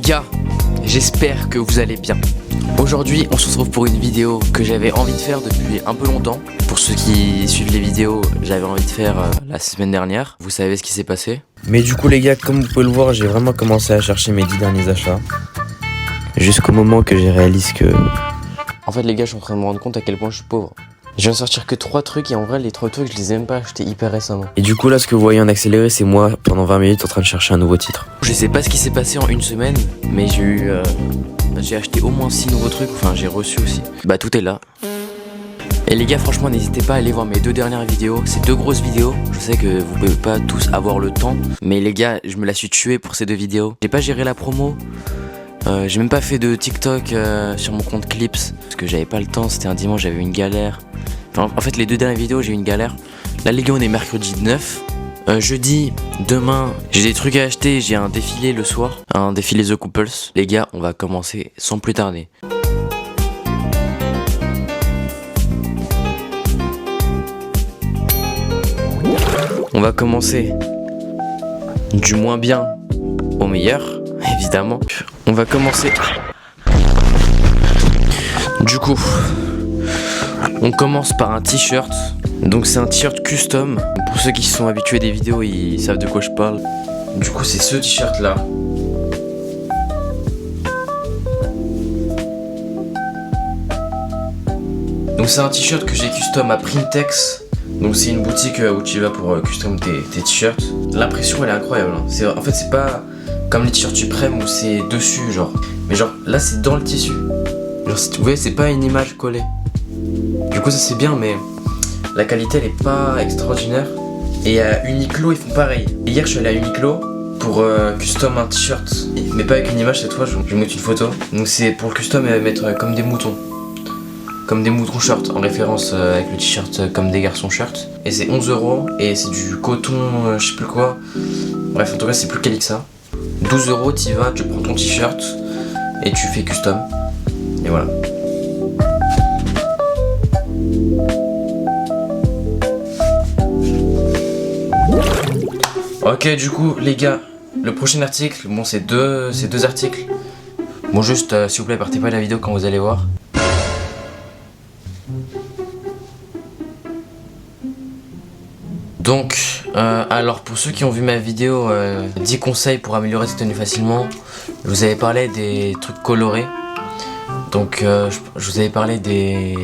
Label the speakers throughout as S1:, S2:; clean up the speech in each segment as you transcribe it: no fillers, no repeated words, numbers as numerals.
S1: gars, j'espère que vous allez bien. Aujourd'hui on se retrouve pour une vidéo que j'avais envie de faire depuis un peu longtemps. Pour ceux qui suivent les vidéos, j'avais envie de faire la semaine dernière. Vous savez ce qui s'est passé.
S2: Mais du coup les gars, comme vous pouvez le voir, j'ai vraiment commencé à chercher mes 10 derniers achats. Jusqu'au moment que j'ai réalisé que...
S1: En fait les gars, je suis en train de me rendre compte à quel point je suis pauvre. Je viens de sortir que 3 trucs et en vrai les 3 trucs je les ai même pas achetés hyper récemment.
S2: Et du coup là, ce que vous voyez en accéléré, c'est moi pendant 20 minutes en train de chercher un nouveau titre.
S1: Je sais pas ce qui s'est passé en une semaine, mais j'ai acheté au moins 6 nouveaux trucs, enfin j'ai reçu aussi. Bah tout est là. Et les gars, franchement n'hésitez pas à aller voir mes 2 dernières vidéos. C'est 2 grosses vidéos. Je sais que vous pouvez pas tous avoir le temps, mais les gars, je me la suis tué pour ces 2 vidéos. J'ai pas géré la promo. J'ai même pas fait de TikTok sur mon compte Clips parce que j'avais pas le temps, c'était un dimanche, j'avais eu une galère. Enfin, en fait les 2 dernières vidéos j'ai eu une galère. Là les gars, on est mercredi 9. Jeudi, demain, j'ai des trucs à acheter, j'ai un défilé le soir, un défilé The Couples. Les gars, on va commencer sans plus tarder. On va commencer du moins bien au meilleur, évidemment. On va commencer. Du coup, on commence par un t-shirt. Donc c'est un t-shirt custom. Pour ceux qui sont habitués des vidéos, ils savent de quoi je parle. Du coup, c'est ce t-shirt là. Donc c'est un t-shirt que j'ai custom à Printex. Donc c'est une boutique où tu vas pour custom tes t-shirts. L'impression elle est incroyable. En fait c'est pas comme les t-shirts Supreme où c'est dessus genre. Mais genre là c'est dans le tissu. Genre vous voyez, c'est pas une image collée. Du coup ça c'est bien, mais la qualité elle est pas extraordinaire. Et à Uniqlo ils font pareil. Et hier je suis allé à Uniqlo pour custom un t-shirt. Mais pas avec une image cette fois, je vais mettre une photo. Donc c'est pour le custom et mettre comme des moutons. Comme des moutons shorts, en référence avec le t-shirt comme des garçons shirts. Et c'est 11 € et c'est du coton, je sais plus quoi. Bref, en tout cas, c'est plus quali que ça. 12 €, t'y vas, tu prends ton t-shirt et tu fais custom. Et voilà. Ok, du coup, les gars, le prochain article, bon, c'est deux articles. Bon, juste, s'il vous plaît, partez pas de la vidéo quand vous allez voir. Donc, alors pour ceux qui ont vu ma vidéo 10 conseils pour améliorer cette tenue facilement, je vous avais parlé des trucs colorés. Donc je vous avais parlé des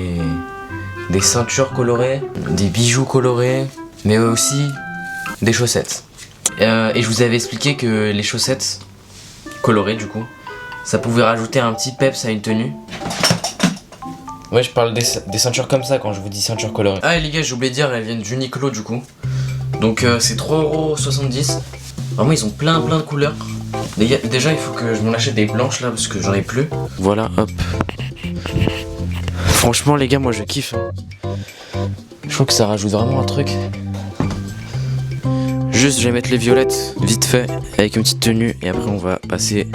S1: ceintures colorées, des bijoux colorés, mais aussi des chaussettes. Et je vous avais expliqué que les chaussettes colorées du coup, ça pouvait rajouter un petit peps à une tenue. Ouais, je parle des ceintures comme ça quand je vous dis ceintures colorées. Ah et les gars, j'ai oublié de dire, elles viennent d'Uniqlo du coup. Donc c'est 3,70 €. Vraiment ils ont plein de couleurs. Déjà il faut que je m'en achète des blanches là parce que j'en ai plus. Voilà, hop. Franchement les gars, moi je kiffe. Je trouve que ça rajoute vraiment un truc. Juste je vais mettre les violettes vite fait avec une petite tenue et après on va passer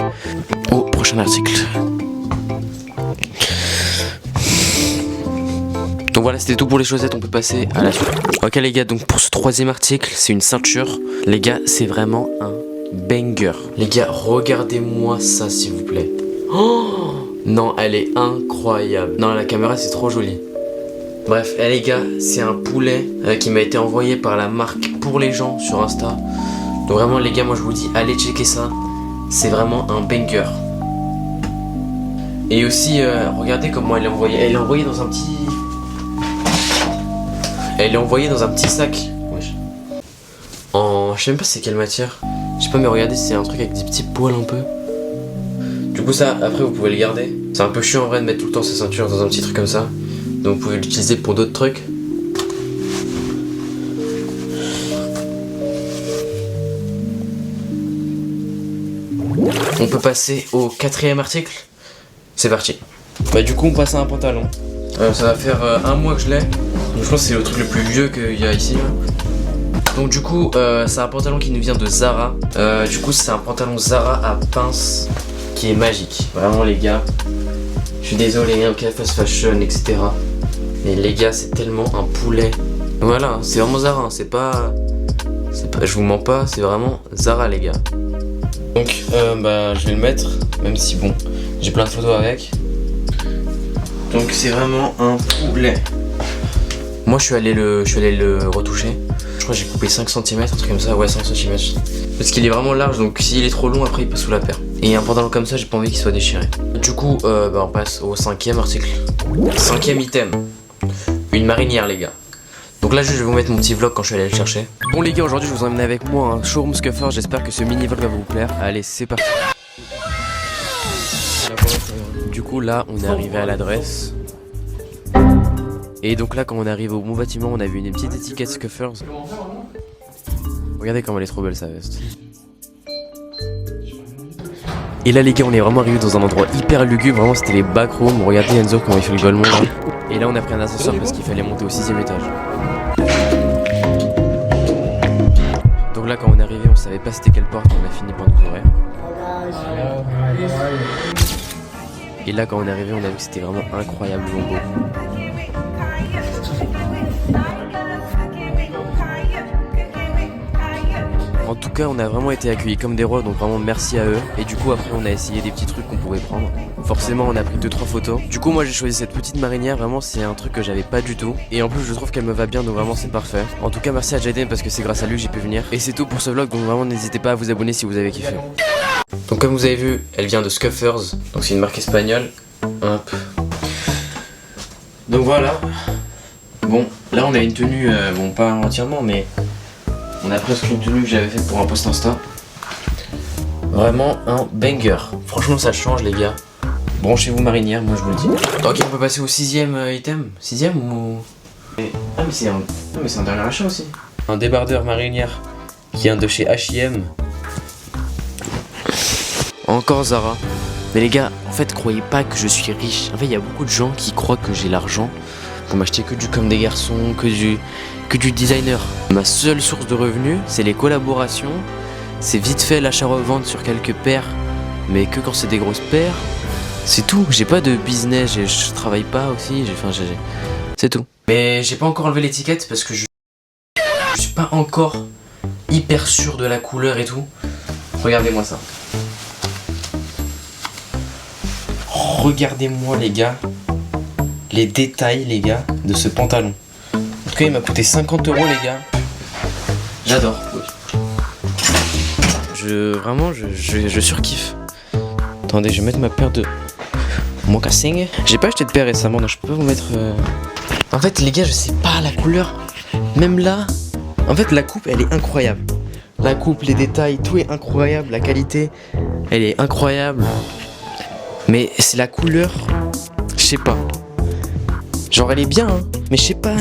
S1: au prochain article. Donc voilà, c'était tout pour les chaussettes, on peut passer à la suite. Ok les gars, donc pour ce 3e article, c'est une ceinture. Les gars, c'est vraiment un banger. Les gars, regardez-moi ça s'il vous plaît. Oh non, elle est incroyable. Non, la caméra c'est trop joli. Bref, les gars, c'est un poulet qui m'a été envoyé par la marque Pour les gens sur Insta. Donc vraiment les gars, moi je vous dis, allez checker ça. C'est vraiment un banger. Et aussi, regardez comment elle est envoyée. Elle est envoyée dans un petit... Elle est envoyée dans un petit sac. Wesh. Je sais même pas c'est quelle matière. Je sais pas, mais regardez, c'est un truc avec des petits poils un peu. Du coup ça, après vous pouvez le garder. C'est un peu chiant en vrai de mettre tout le temps sa ceinture dans un petit truc comme ça. Donc vous pouvez l'utiliser pour d'autres trucs. On peut passer au 4e article. C'est parti. Bah du coup on passe à un pantalon. Ça va faire 1 mois que je l'ai. Donc, je pense que c'est le truc le plus vieux qu'il y a ici là. Donc du coup c'est un pantalon qui nous vient de Zara. Du coup c'est un pantalon Zara à pince qui est magique. Vraiment les gars, je suis désolé, ok, fast fashion etc. Mais les gars, c'est tellement un poulet. Voilà, c'est vraiment Zara, c'est pas... Je vous mens pas, c'est vraiment Zara les gars. Donc bah je vais le mettre, même si bon, j'ai plein de photos avec. Donc c'est vraiment un poulet. Moi je suis allé le retoucher. Je crois que j'ai coupé 5 cm, un truc comme ça, ouais 5 cm. Parce qu'il est vraiment large, donc s'il est trop long après il passe sous la paire. Et un pantalon comme ça j'ai pas envie qu'il soit déchiré. Du coup bah on passe au 5e article. 5e item. Une marinière les gars. Donc là je vais vous mettre mon petit vlog quand je suis allé le chercher. Bon les gars, aujourd'hui je vous emmène avec moi un showroom Scuffer. J'espère que ce mini vlog va vous plaire. Allez c'est parti. Du coup là on est arrivé à l'adresse. Et donc là quand on arrive au bon bâtiment, on a vu une petite étiquette Scuffers. Regardez comme elle est trop belle sa veste. Et là les gars on est vraiment arrivé dans un endroit hyper lugubre. Vraiment c'était les backrooms. Regardez Enzo comment il fait le golemon là. Et là on a pris un ascenseur parce qu'il fallait monter au 6e étage. Donc là quand on est arrivé on savait pas c'était quelle porte. On a fini par nous ouvrir. Et là quand on est arrivé on a vu que c'était vraiment incroyablement beau. En tout cas on a vraiment été accueillis comme des rois, donc vraiment merci à eux. Et du coup après on a essayé des petits trucs qu'on pouvait prendre. Forcément on a pris 2-3 photos. Du coup moi j'ai choisi cette petite marinière, vraiment c'est un truc que j'avais pas du tout. Et en plus je trouve qu'elle me va bien, donc vraiment c'est parfait. En tout cas merci à Jaden parce que c'est grâce à lui que j'ai pu venir. Et c'est tout pour ce vlog, donc vraiment n'hésitez pas à vous abonner si vous avez kiffé. Donc comme vous avez vu, elle vient de Scuffers, donc c'est une marque espagnole. Hop. Donc voilà. Bon là on a une tenue, bon pas entièrement mais... On a presque une tenue que j'avais faite pour un post Insta. Vraiment un banger. Franchement ça change les gars. Branchez-vous marinière, moi je vous le dis. Ok on peut passer au 6e item. 6e ou... Ah mais c'est un dernier achat aussi. Un débardeur marinière qui vient de chez H&M. Encore Zara. Mais les gars, en fait croyez pas que je suis riche. En fait il y a beaucoup de gens qui croient que j'ai l'argent pour m'acheter que du comme des garçons, que du designer. Ma seule source de revenus, c'est les collaborations. C'est vite fait l'achat-revente sur quelques paires, mais que quand c'est des grosses paires. C'est tout, j'ai pas de business, je travaille pas aussi, c'est tout. Mais j'ai pas encore enlevé l'étiquette parce que je suis pas encore hyper sûr de la couleur et tout. Regardez-moi ça. Regardez-moi les gars, les détails les gars de ce pantalon. En tout cas il m'a coûté 50 € les gars. J'adore. Vraiment je surkiffe. Attendez je vais mettre ma paire de mocassins. J'ai pas acheté de paire récemment donc je peux pas vous mettre En fait les gars je sais pas la couleur. Même là. En fait la coupe elle est incroyable. La coupe, les détails, tout est incroyable. La qualité elle est incroyable. Mais c'est la couleur. Je sais pas. Genre elle est bien hein. Mais je sais pas,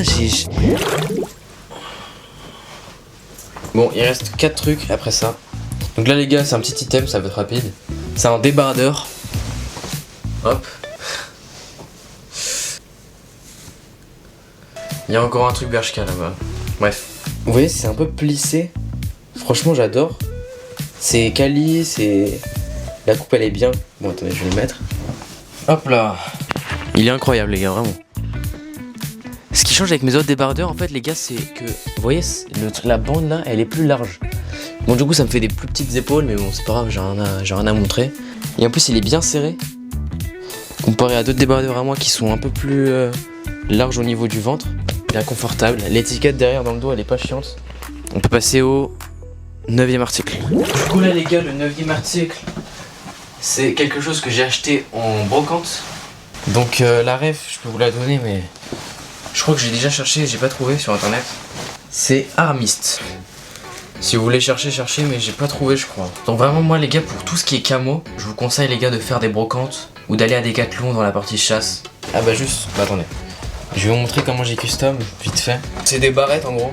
S1: Bon, il reste 4 trucs après ça. Donc là les gars, c'est un petit item, ça va être rapide. C'est un débardeur. Hop. Il y a encore un truc Bershka là-bas. Bref. Vous voyez, c'est un peu plissé. Franchement, j'adore. C'est quali, c'est... La coupe, elle est bien. Bon, attendez, je vais le mettre. Hop là. Il est incroyable les gars, vraiment. Ce qui change avec mes autres débardeurs en fait les gars c'est que vous voyez la bande là elle est plus large. Bon du coup ça me fait des plus petites épaules mais bon c'est pas grave, j'ai rien à montrer. Et en plus il est bien serré comparé à d'autres débardeurs à moi qui sont un peu plus larges au niveau du ventre. Bien confortable. L'étiquette derrière dans le dos elle est pas chiante. On peut passer au 9e article. Du coup là les gars le 9e article c'est quelque chose que j'ai acheté en brocante. Donc la ref je peux vous la donner mais... Je crois que j'ai déjà cherché et j'ai pas trouvé sur internet. C'est Armist. Si vous voulez chercher, cherchez, mais j'ai pas trouvé je crois. Donc vraiment moi les gars, pour tout ce qui est camo, je vous conseille les gars de faire des brocantes ou d'aller à Decathlon dans la partie chasse. Ah bah juste, bah attendez. Je vais vous montrer comment j'ai custom, vite fait. C'est des barrettes en gros.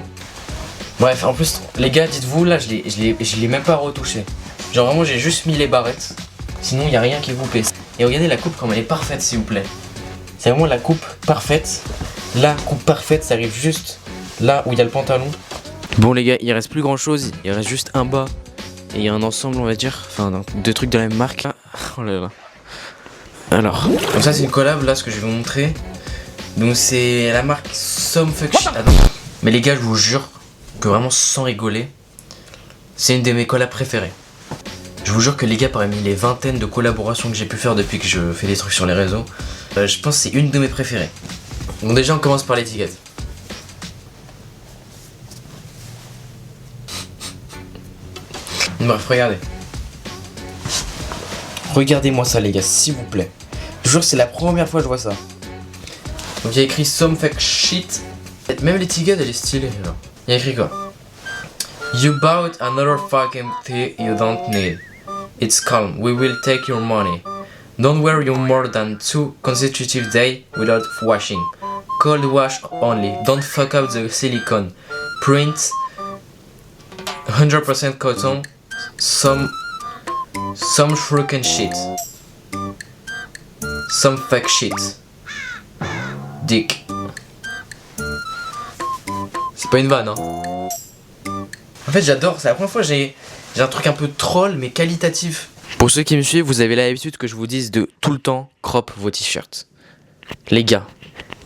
S1: Bref, en plus les gars, dites-vous là, je l'ai même pas retouché. Genre vraiment j'ai juste mis les barrettes. Sinon y a rien qui vous plaît. Et regardez la coupe comme elle est parfaite s'il vous plaît. C'est vraiment la coupe parfaite. La coupe parfaite, ça arrive juste là où il y a le pantalon. Bon les gars, il reste plus grand chose, il reste juste un bas et il y a un ensemble on va dire, enfin deux trucs de la même marque. Oh là là. Alors, donc ça c'est une collab là ce que je vais vous montrer. Donc c'est la marque Somfuction. Mais les gars je vous jure que vraiment sans rigoler, c'est une de mes collabs préférées. Je vous jure que les gars, parmi les vingtaines de collaborations que j'ai pu faire depuis que je fais des trucs sur les réseaux, je pense que c'est une de mes préférées. Bon, déjà on commence par l'étiquette. Bref, regardez. Regardez-moi ça les gars, s'il vous plaît. Je vous jure, c'est la première fois que je vois ça. Donc il y a écrit some fake shit. Même l'étiquette elle est stylée genre. Il y a écrit quoi? You bought another fucking thing you don't need. It's calm, we will take your money. Don't wear you more than 2 consecutive days without washing. Cold wash only. Don't fuck up the silicone. Print 100% cotton. Some freaking shit. Some fake shit. Dick. C'est pas une vanne, hein. En fait, j'adore. C'est la première fois que j'ai un truc un peu troll, mais qualitatif. Pour ceux qui me suivent, vous avez l'habitude que je vous dise de tout le temps crop vos t-shirts. Les gars,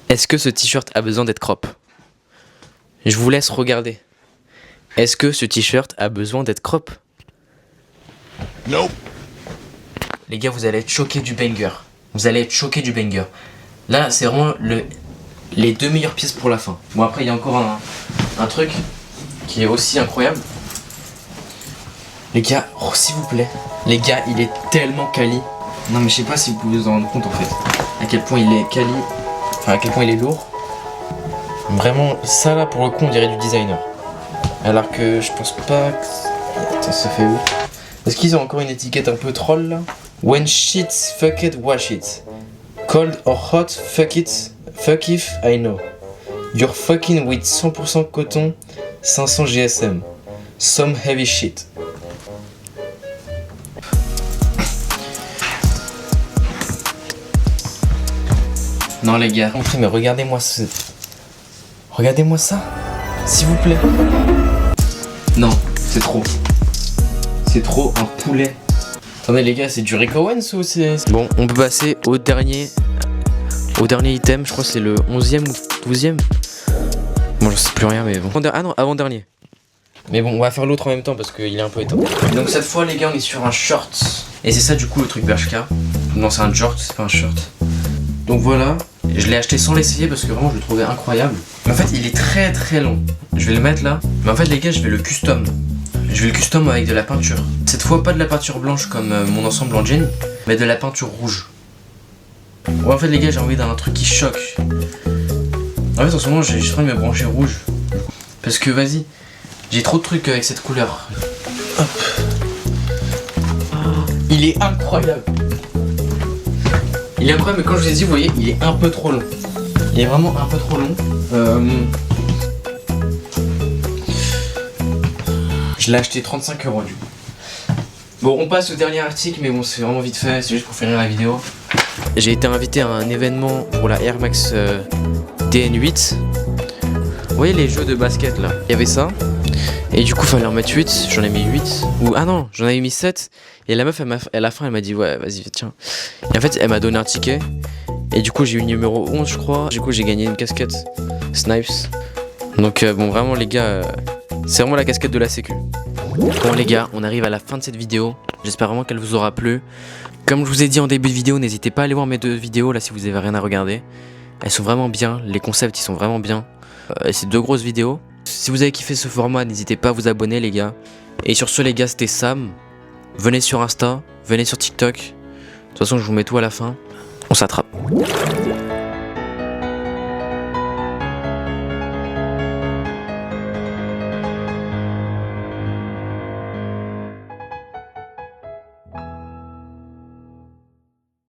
S1: est-ce que ce t-shirt a besoin d'être crop? Je vous laisse regarder. Est-ce que ce t-shirt a besoin d'être crop?
S3: Non.
S1: Les gars, vous allez être choqués du banger. Vous allez être choqués du banger. Là, c'est vraiment les 2 meilleures pièces pour la fin. Bon, après, il y a encore un truc qui est aussi incroyable. Les gars, oh, s'il vous plaît. Les gars, il est tellement quali. Non, mais je sais pas si vous pouvez vous en rendre compte en fait. À quel point il est quali. Enfin, à quel point il est lourd. Vraiment, ça là, pour le coup, on dirait du designer. Alors que je pense pas que. Attends, ça fait où? Est-ce qu'ils ont encore une étiquette un peu troll là? When shit, fuck it, wash it. Cold or hot, fuck it, fuck if I know. You're fucking with 100% coton, 500 GSM. Some heavy shit. Non les gars, mais regardez-moi ça. Regardez-moi ça, s'il vous plaît. Non, c'est trop. C'est trop un poulet. Attendez les gars, c'est du Rick Owens ou c'est... Bon, on peut passer au dernier item, je crois que c'est le 11e ou 12e. Bon, je sais plus rien, mais bon. Ah non, avant-dernier. Mais bon, on va faire l'autre en même temps parce qu'il est un peu éteint. Donc cette fois les gars, on est sur un short. Et c'est ça du coup le truc BHK. Non, c'est un short, c'est pas un shirt. Donc voilà, je l'ai acheté sans l'essayer parce que vraiment je le trouvais incroyable. Mais en fait, il est très très long. Je vais le mettre là. Mais en fait les gars, je vais le custom. Je vais le custom avec de la peinture. Cette fois, pas de la peinture blanche comme mon ensemble en jean, mais de la peinture rouge. Ouais, en fait, les gars, j'ai envie d'un truc qui choque. En fait, en ce moment, j'ai envie de me brancher rouge. Parce que, vas-y, j'ai trop de trucs avec cette couleur. Hop. Il est incroyable. Il est incroyable, mais comme je vous ai dit, vous voyez, il est un peu trop long. Il est vraiment un peu trop long. Je l'ai acheté 35 € du coup. Bon, on passe au dernier article, mais bon, c'est vraiment vite fait, c'est juste pour finir la vidéo. J'ai été invité à un événement pour la Air Max DN8. Vous voyez les jeux de basket là? Il y avait ça. Et du coup, fallait en mettre 8. J'en ai mis 8. Ou ah non, j'en avais mis 7. Et la meuf, à la fin, elle m'a dit ouais, vas-y, tiens. Et en fait, elle m'a donné un ticket. Et du coup, j'ai eu le numéro 11, je crois. Du coup, j'ai gagné une casquette Snipes. Donc, bon, vraiment, les gars. C'est vraiment la casquette de la sécu. Bon les gars, on arrive à la fin de cette vidéo. J'espère vraiment qu'elle vous aura plu. Comme je vous ai dit en début de vidéo, n'hésitez pas à aller voir mes 2 vidéos là si vous avez rien à regarder. Elles sont vraiment bien, les concepts ils sont vraiment bien. C'est 2 grosses vidéos. Si vous avez kiffé ce format, n'hésitez pas à vous abonner les gars. Et sur ce les gars, c'était Sam. Venez sur Insta, venez sur TikTok. De toute façon je vous mets tout à la fin. On s'attrape.